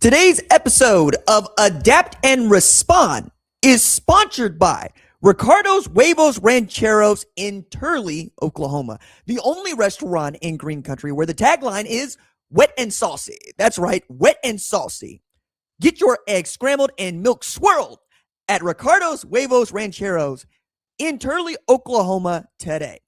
Today's episode of Adapt and Respond is sponsored by Ricardo's Huevos Rancheros in Turley, Oklahoma, the only restaurant in Green Country where the tagline is wet and saucy. That's right, wet and saucy. Get your eggs scrambled and milk swirled at Ricardo's Huevos Rancheros in Turley, Oklahoma today.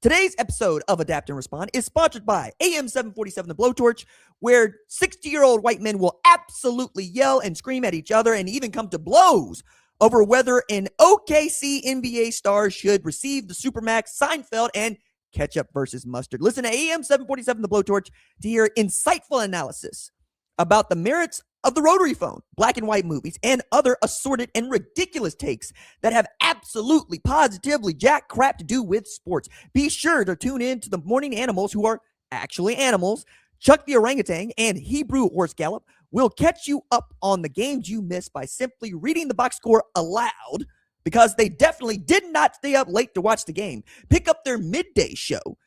Today's episode of Adapt and Respond is sponsored by AM 747 The Blowtorch, where 60-year-old white men will absolutely yell and scream at each other and even come to blows over whether an OKC NBA star should receive the Supermax, Seinfeld, and ketchup versus mustard. Listen to AM 747 The Blowtorch to hear insightful analysis about the merits of the rotary phone, black and white movies, and other assorted and ridiculous takes that have absolutely, positively jack crap to do with sports. Be sure to tune in to the morning animals who are actually animals. Chuck the orangutan and Hebrew horse gallop will catch you up on the games you missed by simply reading the box score aloud, because they definitely did not stay up late to watch the game. Pick up their midday show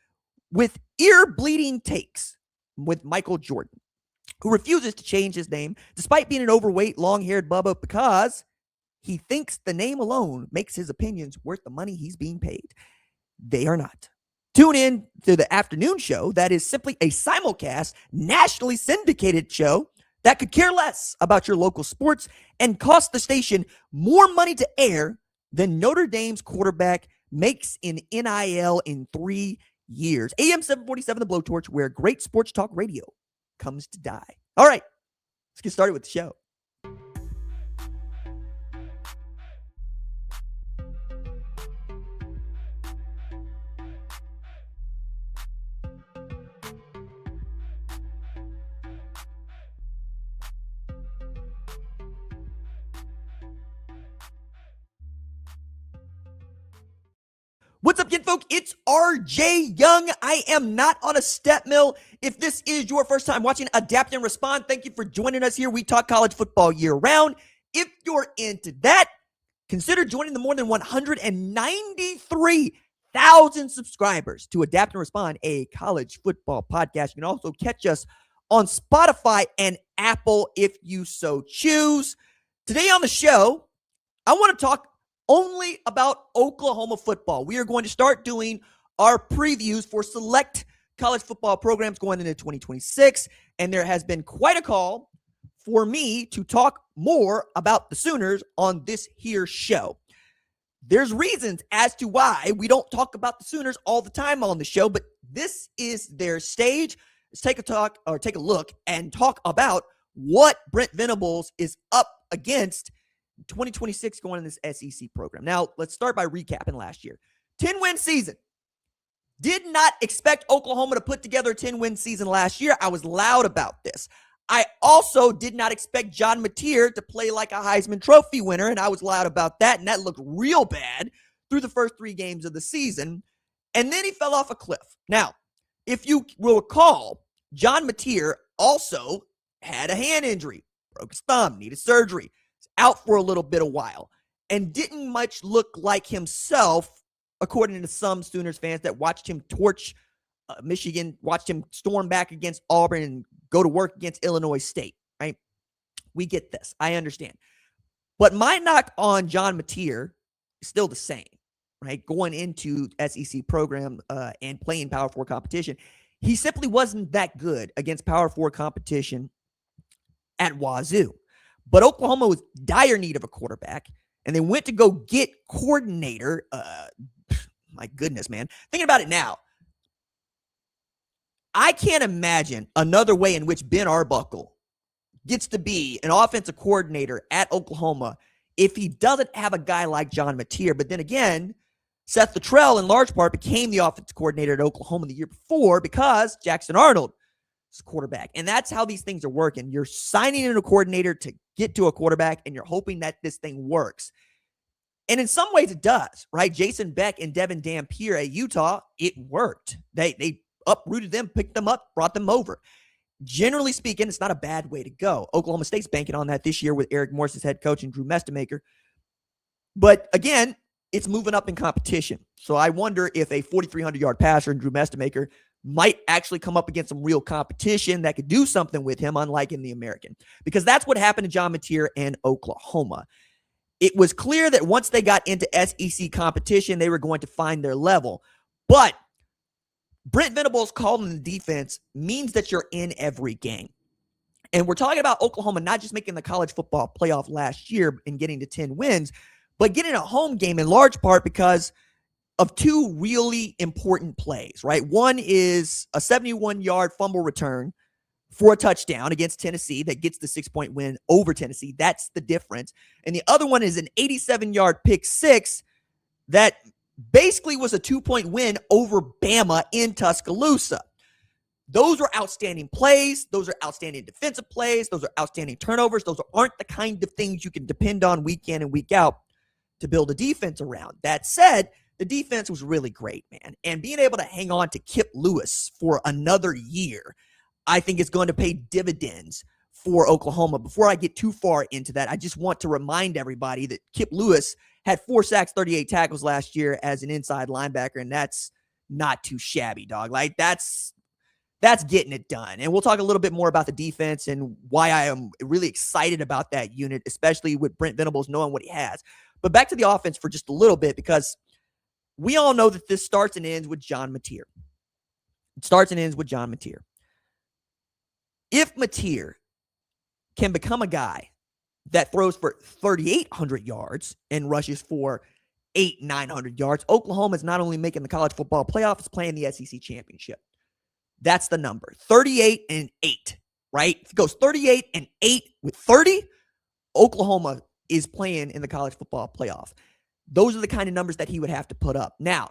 with ear-bleeding takes with Michael Jordan, who refuses to change his name despite being an overweight, long-haired Bubba because he thinks the name alone makes his opinions worth the money he's being paid. They are not. Tune in to the afternoon show that is simply a simulcast, nationally syndicated show that could care less about your local sports and cost the station more money to air than Notre Dame's quarterback makes in NIL in 3 years. AM 747 The Blowtorch, where great sports talk radio comes to die. All right, let's get started with the show. What's up, kinfolk? It's RJ Young. I am not on a step mill. If this is your first time watching Adapt and Respond, thank you for joining us here. We talk college football year round. If you're into that, consider joining the more than 193,000 subscribers to Adapt and Respond, a college football podcast. You can also catch us on Spotify and Apple if you so choose. Today on the show, I want to talk only about Oklahoma football. We are going to start doing our previews for select college football programs going into 2026, and there has been quite a call for me to talk more about the Sooners on this here show. There's reasons as to why we don't talk about the Sooners all the time on the show, but this is their stage. Let's take a look and talk about what Brent Venables is up against 2026 going in this SEC program. Now, let's start by recapping last year. 10-win season. Did not expect Oklahoma to put together a 10-win season last year. I was loud about this. I also did not expect John Mateer to play like a Heisman Trophy winner, and I was loud about that, and that looked real bad through the first 3 games of the season, and then he fell off a cliff. Now, if you will recall, John Mateer also had a hand injury, broke his thumb, needed surgery, out for a little bit of while, and didn't much look like himself, according to some Sooners fans that watched him torch Michigan, watched him storm back against Auburn and go to work against Illinois State, right? We get this. I understand. But my knock on John Mateer is still the same, right? Going into SEC program and playing Power 4 competition, he simply wasn't that good against Power 4 competition at Wazoo. But Oklahoma was dire need of a quarterback, and they went to go get coordinator. My goodness, man. Thinking about it now, I can't imagine another way in which Ben Arbuckle gets to be an offensive coordinator at Oklahoma if he doesn't have a guy like John Mateer. But then again, Seth Luttrell in large part became the offensive coordinator at Oklahoma the year before because Jackson Arnold quarterback. And that's how these things are working. You're signing in a coordinator to get to a quarterback, and you're hoping that this thing works. And in some ways it does, right? Jason Beck and Devin Dampier at Utah, it worked. They uprooted them, picked them up, brought them over. Generally speaking, it's not a bad way to go. Oklahoma State's banking on that this year with Eric Morris as head coach and Drew Mestemaker. But again, it's moving up in competition. So I wonder if a 4,300-yard passer and Drew Mestemaker might actually come up against some real competition that could do something with him, unlike in the American. Because that's what happened to John Mateer in Oklahoma. It was clear that once they got into SEC competition, they were going to find their level. But Brent Venables calling the defense means that you're in every game. And we're talking about Oklahoma not just making the college football playoff last year and getting to 10 wins, but getting a home game in large part because of two really important plays, right? One is a 71-yard fumble return for a touchdown against Tennessee that gets the 6-point win over Tennessee. That's the difference. And the other one is an 87-yard pick six that basically was a 2-point win over Bama in Tuscaloosa. Those are outstanding plays. Those are outstanding defensive plays. Those are outstanding turnovers. Those aren't the kind of things you can depend on week in and week out to build a defense around. That said, the defense was really great, man. And being able to hang on to Kip Lewis for another year, I think is going to pay dividends for Oklahoma. Before I get too far into that, I just want to remind everybody that Kip Lewis had 4 sacks, 38 tackles last year as an inside linebacker, and that's not too shabby, dog. Like, that's getting it done. And we'll talk a little bit more about the defense and why I am really excited about that unit, especially with Brent Venables knowing what he has. But back to the offense for just a little bit, because we all know that this starts and ends with John Mateer. It starts and ends with John Mateer. If Mateer can become a guy that throws for 3,800 yards and rushes for 900 yards, Oklahoma is not only making the college football playoff, it's playing the SEC championship. That's the number. 38-8, right? If it goes 38-8 with 30, Oklahoma is playing in the college football playoff. Those are the kind of numbers that he would have to put up. Now,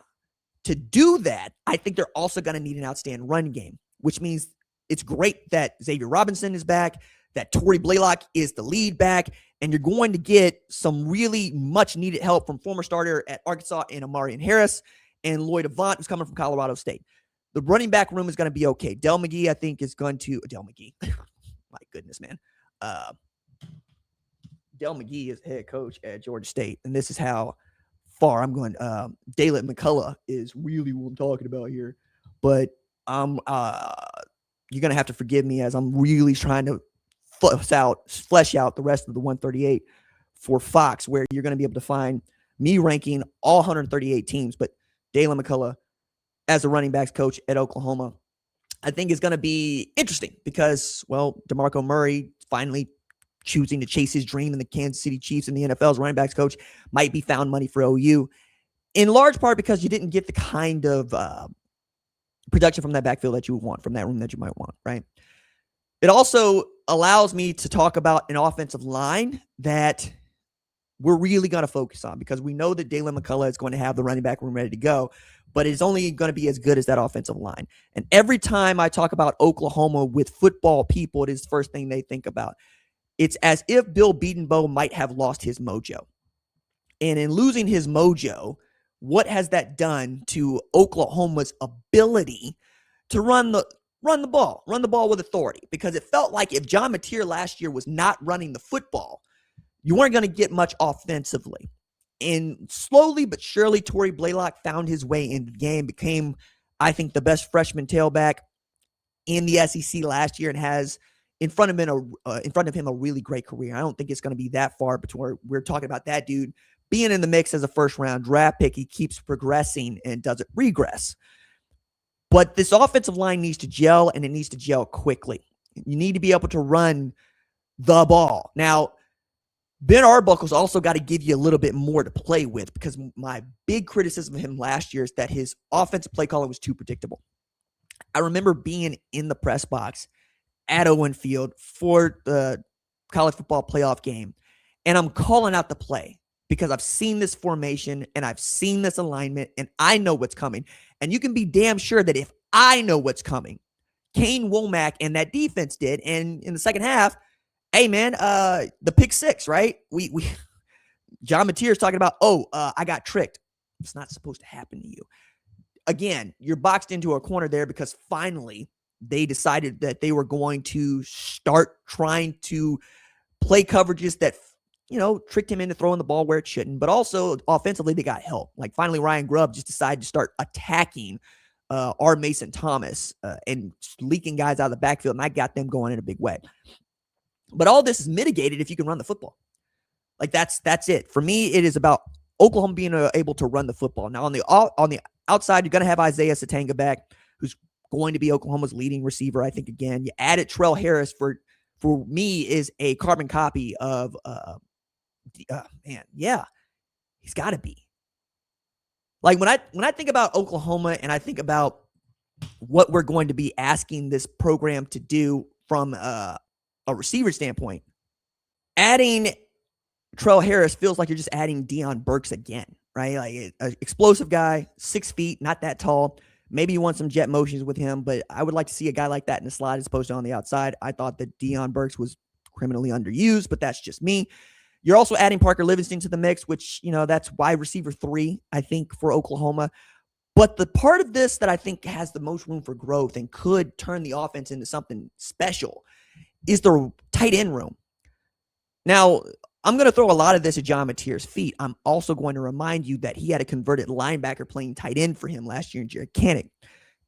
to do that, I think they're also going to need an outstanding run game, which means it's great that Xavier Robinson is back, that Tory Blaylock is the lead back, and you're going to get some really much-needed help from former starter at Arkansas and Amarian Harris and Lloyd Avant, who's coming from Colorado State. The running back room is going to be okay. Del McGee, I think, is going to – Del McGee. My goodness, man. Del McGee is head coach at Georgia State, and this is how far I'm going. Dalen McCullough is really what I'm talking about here. But you're going to have to forgive me as I'm really trying to flesh out the rest of the 138 for Fox, where you're going to be able to find me ranking all 138 teams. But Dalen McCullough, as a running backs coach at Oklahoma, I think is going to be interesting because, well, DeMarco Murray finally choosing to chase his dream in the Kansas City Chiefs and the NFL's running backs coach might be found money for OU, in large part because you didn't get the kind of production from that backfield that you would want, from that room that you might want, right? It also allows me to talk about an offensive line that we're really going to focus on because we know that Dalen McCullough is going to have the running back room ready to go, but it's only going to be as good as that offensive line. And every time I talk about Oklahoma with football people, it is the first thing they think about. It's as if Bill Bedenbaugh might have lost his mojo. And in losing his mojo, what has that done to Oklahoma's ability to run the ball with authority? Because it felt like if John Mateer last year was not running the football, you weren't going to get much offensively. And slowly but surely, Tory Blaylock found his way into the game, became, I think, the best freshman tailback in the SEC last year, and has in front of him a really great career. I don't think it's going to be that far between we're talking about that dude being in the mix as a first-round draft pick. He keeps progressing and doesn't regress. But this offensive line needs to gel, and it needs to gel quickly. You need to be able to run the ball. Now, Ben Arbuckle's also got to give you a little bit more to play with, because my big criticism of him last year is that his offensive play calling was too predictable. I remember being in the press box at Owen Field for the college football playoff game, and I'm calling out the play because I've seen this formation and I've seen this alignment and I know what's coming. And you can be damn sure that if I know what's coming, Kane Womack and that defense did. And in the second half, hey man, the pick six, right? We John Mateer is talking about, I got tricked. It's not supposed to happen to you. Again, you're boxed into a corner there because finally they decided that they were going to start trying to play coverages that, tricked him into throwing the ball where it shouldn't. But also offensively, they got help. Like finally, Ryan Grubb just decided to start attacking R. Mason Thomas and leaking guys out of the backfield, and I got them going in a big way. But all this is mitigated if you can run the football. Like that's it. For me, it is about Oklahoma being able to run the football. Now on the outside, you're going to have Isaiah Satanga back, who's going to be Oklahoma's leading receiver. I think again, you added Trell Harris for me is a carbon copy of he's got to be. Like when I think about Oklahoma and I think about what we're going to be asking this program to do from a receiver standpoint, adding Trell Harris feels like you're just adding Deion Burks again, right? Like an explosive guy, 6 feet, not that tall. Maybe you want some jet motions with him, but I would like to see a guy like that in the slot as opposed to on the outside. I thought that Deion Burks was criminally underused, but that's just me. You're also adding Parker Livingston to the mix, which, that's wide receiver 3, I think, for Oklahoma. But the part of this that I think has the most room for growth and could turn the offense into something special is the tight end room. Now, I'm going to throw a lot of this at John Mateer's feet. I'm also going to remind you that he had a converted linebacker playing tight end for him last year in Jared Koenig.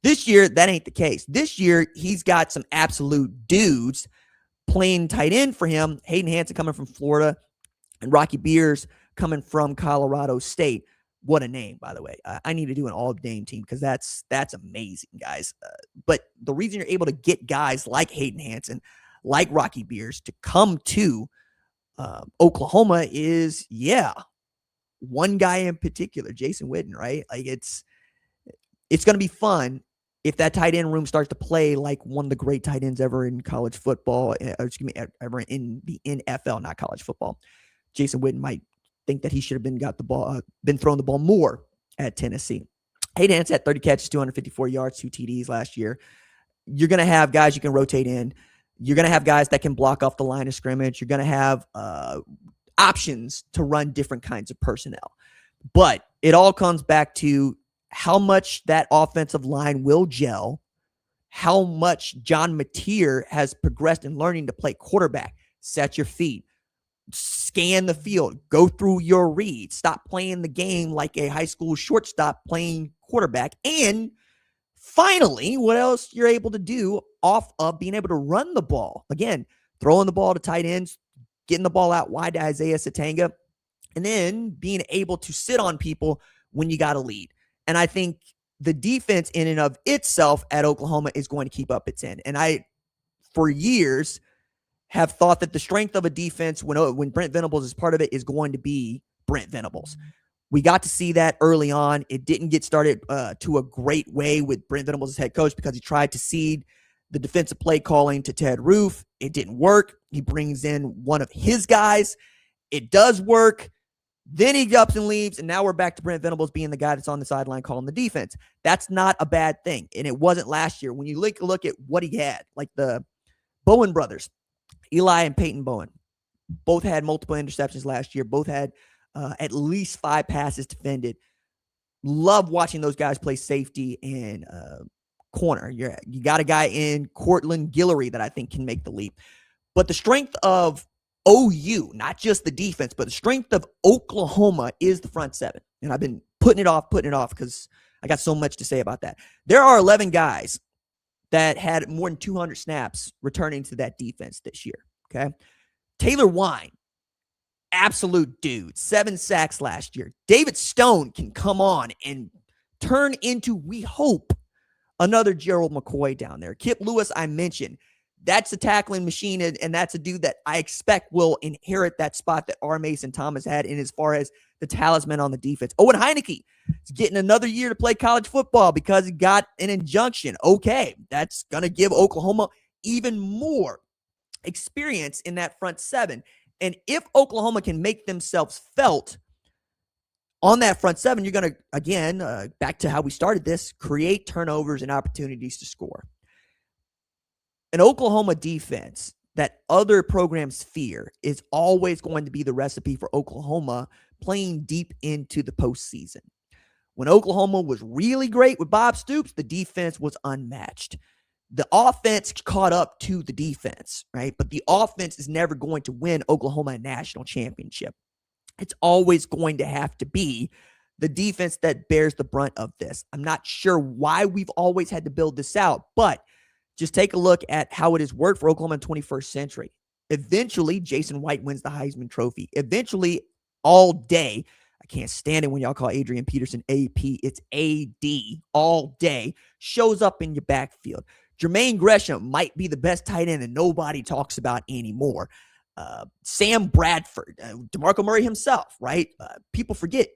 This year, that ain't the case. This year, he's got some absolute dudes playing tight end for him. Hayden Hansen coming from Florida and Rocky Beers coming from Colorado State. What a name, by the way. I need to do an all-name team because that's amazing, guys. But the reason you're able to get guys like Hayden Hansen, like Rocky Beers, to come to Oklahoma is, one guy in particular, Jason Witten, right? Like it's going to be fun if that tight end room starts to play like one of the great tight ends ever in college football, ever in the NFL, not college football. Jason Witten might think that he should have been throwing the ball more at Tennessee. Hayden Hansen had 30 catches, 254 yards, 2 TDs last year. You're going to have guys you can rotate in. You're going to have guys that can block off the line of scrimmage. You're going to have options to run different kinds of personnel. But it all comes back to how much that offensive line will gel, how much John Mateer has progressed in learning to play quarterback. Set your feet, scan the field, go through your reads, stop playing the game like a high school shortstop playing quarterback, and finally, what else you're able to do off of being able to run the ball. Again, throwing the ball to tight ends, getting the ball out wide to Isaiah Satanga, and then being able to sit on people when you got a lead. And I think the defense in and of itself at Oklahoma is going to keep up its end. And I, for years, have thought that the strength of a defense when Brent Venables is part of it is going to be Brent Venables. We got to see that early on. It didn't get started to a great way with Brent Venables as head coach because he tried to cede the defensive play calling to Ted Roof. It didn't work. He brings in one of his guys. It does work. Then he ups and leaves, and now we're back to Brent Venables being the guy that's on the sideline calling the defense. That's not a bad thing, and it wasn't last year. When you look at what he had, like the Bowen brothers, Eli and Peyton Bowen, both had multiple interceptions last year. Both had at least 5 passes defended. Love watching those guys play safety and corner. You got a guy in Cortland Guillory that I think can make the leap. But the strength of OU, not just the defense, but the strength of Oklahoma is the front 7. And I've been putting it off because I got so much to say about that. There are 11 guys that had more than 200 snaps returning to that defense this year, okay? Taylor Wine, absolute dude, 7 sacks last year. David Stone can come on and turn into, we hope, another Gerald McCoy down there. Kip Lewis, I mentioned. That's a tackling machine, and that's a dude that I expect will inherit that spot that R. Mason Thomas had in as far as the talisman on the defense. Owen Heineke is getting another year to play college football because he got an injunction. Okay, that's going to give Oklahoma even more experience in that front 7. And if Oklahoma can make themselves felt on that front 7, you're going to, again, back to how we started this, create turnovers and opportunities to score. An Oklahoma defense that other programs fear is always going to be the recipe for Oklahoma playing deep into the postseason. When Oklahoma was really great with Bob Stoops, the defense was unmatched. The offense caught up to the defense, right? But the offense is never going to win Oklahoma a national championship. It's always going to have to be the defense that bears the brunt of this. I'm not sure why we've always had to build this out, but just take a look at how it has worked for Oklahoma in the 21st century. Eventually, Jason White wins the Heisman Trophy. Eventually, all day, I can't stand it when y'all call Adrian Peterson AP. It's AD all day. Shows up in your backfield. Jermaine Gresham might be the best tight end that nobody talks about anymore. Sam Bradford, DeMarco Murray himself, right? People forget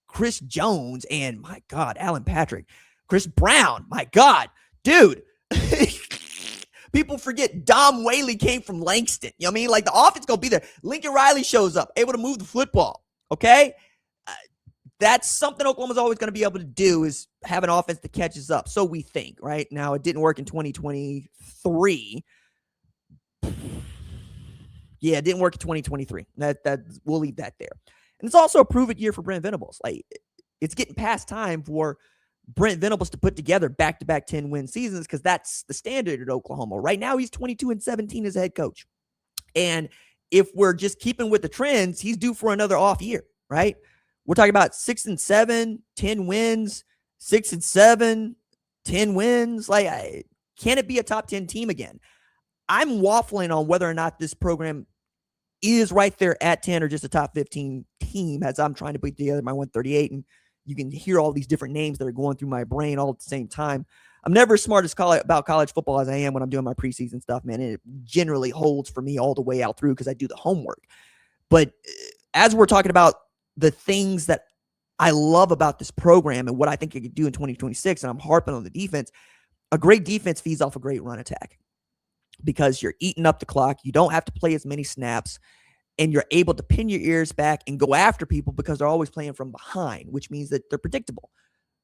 Chris Jones and, my God, Alan Patrick. Chris Brown, my God, dude. People forget Dom Whaley came from Langston. You know what I mean? Like, the offense going to be there. Lincoln Riley shows up, able to move the football, okay? That's something Oklahoma's always going to be able to do, is have an offense that catches up. So we think, right? Now, it didn't work in 2023. Yeah, it didn't work in 2023. That we'll leave that there. And it's also a prove-it year for Brent Venables. Like, it's getting past time for Brent Venables to put together back-to-back 10-win seasons, because that's the standard at Oklahoma. Right now, he's 22-17 as a head coach. And if we're just keeping with the trends, he's due for another off year, right? We're talking about 6-7, 10 wins, 6-7, 10 wins. Like, can it be a top 10 team again? I'm waffling on whether or not this program is right there at 10 or just a top 15 team, as I'm trying to put together my 138, and you can hear all these different names that are going through my brain all at the same time. I'm never as smart about college football as I am when I'm doing my preseason stuff, man. And it generally holds for me all the way out through because I do the homework. But as we're talking about the things that I love about this program and what I think it could do in 2026, and I'm harping on the defense, a great defense feeds off a great run attack, because you're eating up the clock. You don't have to play as many snaps, and you're able to pin your ears back and go after people because they're always playing from behind, which means that they're predictable.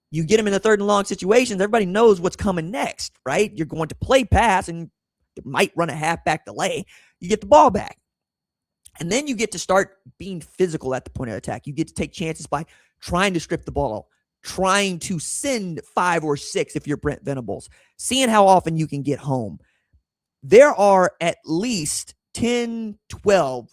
You get them in the third and long situations, everybody knows what's coming next, right? You're going to play pass, and you might run a halfback delay. You get the ball back. And then you get to start being physical at the point of attack. You get to take chances by trying to strip the ball, trying to send 5 or 6 if you're Brent Venables, seeing how often you can get home. There are at least 10, 12,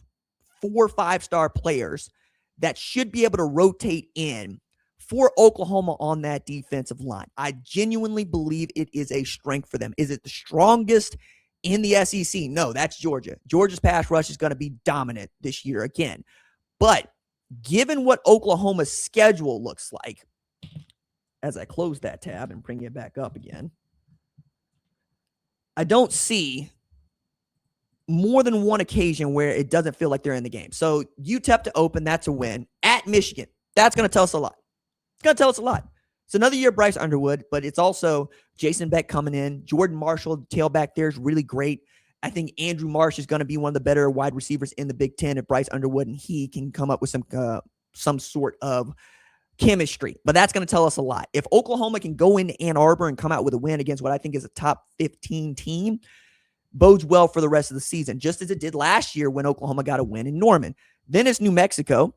4 or 5-star players that should be able to rotate in for Oklahoma on that defensive line. I genuinely believe it is a strength for them. Is it the strongest in the SEC? No, that's Georgia. Georgia's pass rush is going to be dominant this year again. But given what Oklahoma's schedule looks like, as I close that tab and bring it back up again, I don't see more than one occasion where it doesn't feel like they're in the game. So UTEP to open, that's a win. At Michigan, that's going to tell us a lot. It's going to tell us a lot. It's another year Bryce Underwood, but it's also Jason Beck coming in. Jordan Marshall, tailback there, is really great. I think Andrew Marsh is going to be one of the better wide receivers in the Big Ten if Bryce Underwood and he can come up with some sort of chemistry. But that's going to tell us a lot. If Oklahoma can go into Ann Arbor and come out with a win against what I think is a top 15 team, bodes well for the rest of the season, just as it did last year when Oklahoma got a win in Norman. Then it's New Mexico.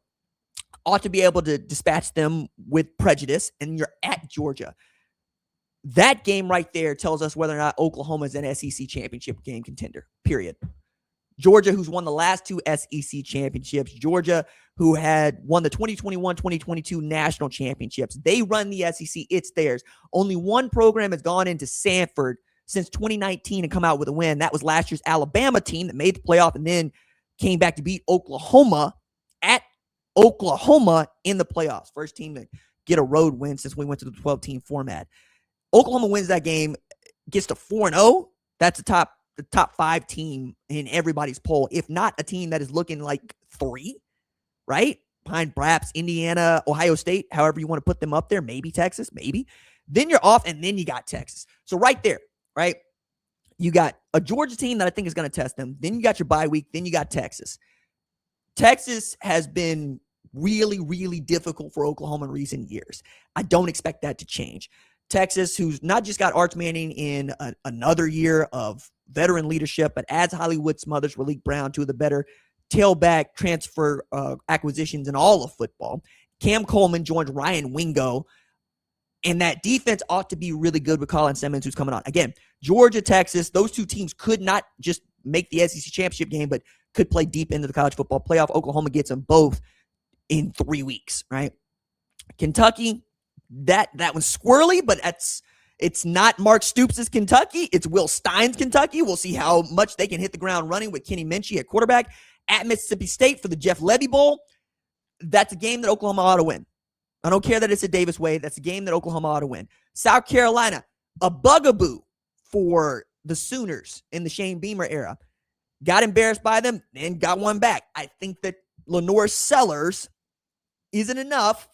Ought to be able to dispatch them with prejudice, and you're at Georgia. That game right there tells us whether or not Oklahoma is an SEC championship game contender, period. Georgia, who's won the last 2 SEC championships. Georgia, who had won the 2021-2022 national championships. They run the SEC. It's theirs. Only one program has gone into Sanford since 2019 and come out with a win. That was last year's Alabama team that made the playoff and then came back to beat Oklahoma at Oklahoma in the playoffs. First team to get a road win since we went to the 12-team format. Oklahoma wins that game, gets to 4-0. That's the top 5 team in everybody's poll, if not a team that is looking like 3, right? Behind perhaps Indiana, Ohio State, however you want to put them up there, maybe Texas, maybe. Then you're off, and then you got Texas. So right there, right? You got a Georgia team that I think is going to test them. Then you got your bye week. Then you got Texas. Texas has been really, really difficult for Oklahoma in recent years. I don't expect that to change. Texas, who's not just got Arch Manning in another year of veteran leadership, but adds Hollywood Smothers, Raleek Brown, 2 of the better tailback transfer acquisitions in all of football. Cam Coleman joins Ryan Wingo, and that defense ought to be really good with Colin Simmons, who's coming on. Again, Georgia, Texas, those 2 teams could not just make the SEC championship game, but could play deep into the college football playoff. Oklahoma gets them both in 3 weeks, right? Kentucky, that one's squirrely, but it's not Mark Stoops' Kentucky. It's Will Stein's Kentucky. We'll see how much they can hit the ground running with Kenny Minchie at quarterback. At Mississippi State for the Jeff Levy Bowl, that's a game that Oklahoma ought to win. I don't care that it's a Davis Wade. That's a game that Oklahoma ought to win. South Carolina, a bugaboo for the Sooners in the Shane Beamer era. Got embarrassed by them and got one back. I think that Lenore Sellers isn't enough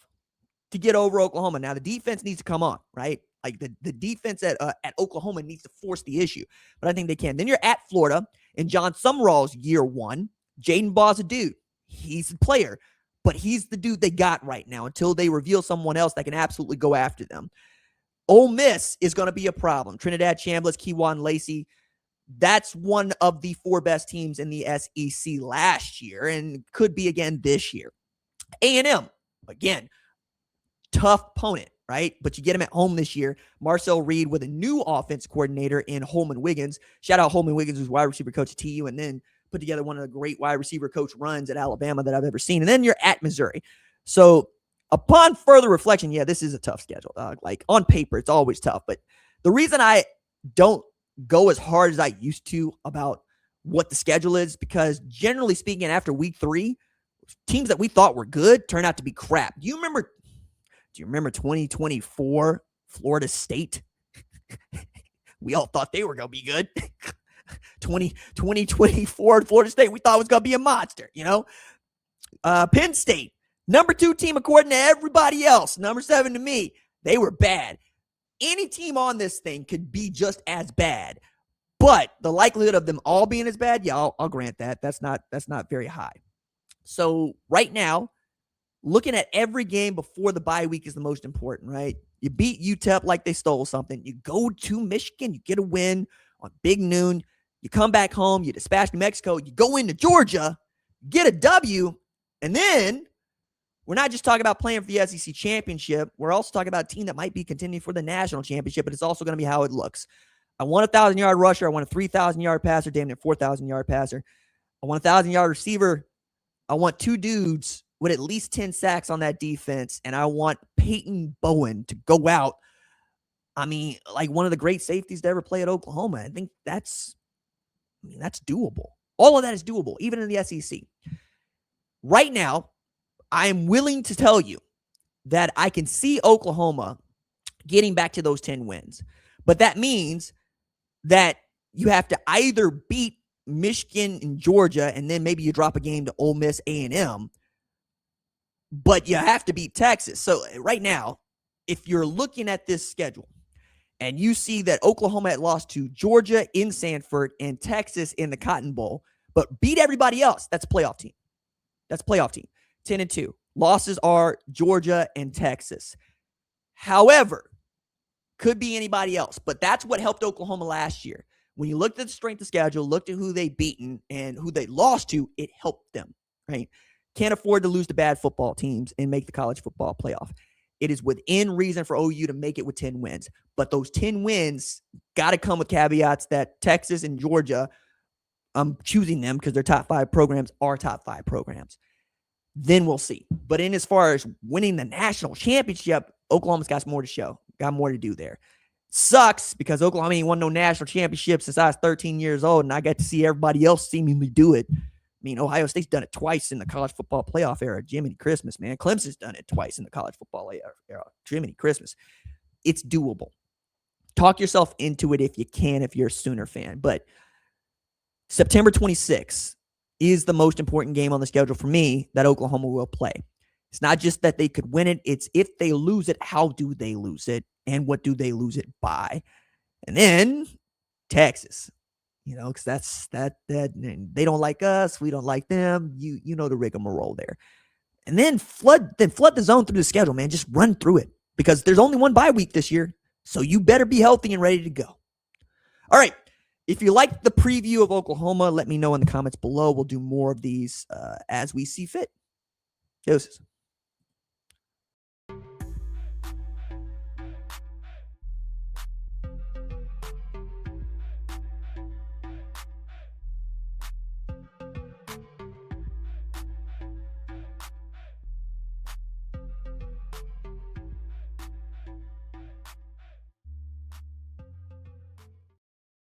to get over Oklahoma. Now, the defense needs to come on, right? Like the defense at Oklahoma needs to force the issue, but I think they can. Then you're at Florida in John Summerall's year one. Jaden Ball's a dude. He's a player, but he's the dude they got right now until they reveal someone else that can absolutely go after them. Ole Miss is going to be a problem. Trinidad Chambliss, Kewan Lacey, that's one of the 4 best teams in the SEC last year and could be again this year. A&M, again, tough opponent, right? But you get him at home this year. Marcel Reed with a new offense coordinator in Holman Wiggins. Shout out Holman Wiggins, who's wide receiver coach at TU, and then put together one of the great wide receiver coach runs at Alabama that I've ever seen. And then you're at Missouri. So upon further reflection, yeah, this is a tough schedule, dog. Like on paper, it's always tough. But the reason I don't go as hard as I used to about what the schedule is, because generally speaking, after week 3, teams that we thought were good turned out to be crap. Do you remember 2024 Florida State? We all thought they were going to be good. 2024 Florida State, we thought was going to be a monster, you know? Penn State, number 2 team according to everybody else, number 7 to me. They were bad. Any team on this thing could be just as bad, but the likelihood of them all being as bad, yeah, I'll grant that. That's not very high. So right now, looking at every game before the bye week is the most important, right? You beat UTEP like they stole something. You go to Michigan, you get a win on Big Noon. You come back home, you dispatch New Mexico, you go into Georgia, get a W, and then we're not just talking about playing for the SEC championship. We're also talking about a team that might be contending for the national championship, but it's also going to be how it looks. I want a 1,000-yard rusher. I want a 3,000-yard passer, damn near 4,000-yard passer. I want a 1,000-yard receiver. I want 2 dudes with at least 10 sacks on that defense, and I want Peyton Bowen to go out. I mean, like one of the great safeties to ever play at Oklahoma. I think that's doable. All of that is doable, even in the SEC. Right now, I am willing to tell you that I can see Oklahoma getting back to those 10 wins. But that means that you have to either beat Michigan and Georgia, and then maybe you drop a game to Ole Miss, A&M, but you have to beat Texas. So right now, if you're looking at this schedule and you see that Oklahoma had lost to Georgia in Sanford and Texas in the Cotton Bowl, but beat everybody else, that's a playoff team. 10-2. Losses are Georgia and Texas. However, could be anybody else, but that's what helped Oklahoma last year. When you looked at the strength of schedule, looked at who they beaten and who they lost to, it helped them, right? Can't afford to lose to bad football teams and make the college football playoff. It is within reason for OU to make it with 10 wins, but those 10 wins got to come with caveats that Texas and Georgia, I'm choosing them because their top 5 programs are top 5 programs. Then we'll see. But in as far as winning the national championship, Oklahoma's got more to show, got more to do there. Sucks because Oklahoma ain't won no national championship since I was 13 years old, and I got to see everybody else seemingly do it. I mean, Ohio State's done it twice in the college football playoff era. Jiminy Christmas, man. Clemson's done it twice in the college football era. Jiminy Christmas. It's doable. Talk yourself into it if you can, if you're a Sooner fan. But September 26th is the most important game on the schedule for me that Oklahoma will play. It's not just that they could win it. It's if they lose it, how do they lose it? And what do they lose it by? And then Texas, you know, because that's that they don't like us. We don't like them. You know the rigmarole there. And then flood the zone through the schedule, man. Just run through it because there's only one bye week this year. So you better be healthy and ready to go. All right. If you like the preview of Oklahoma, let me know in the comments below. We'll do more of these as we see fit. Deuces.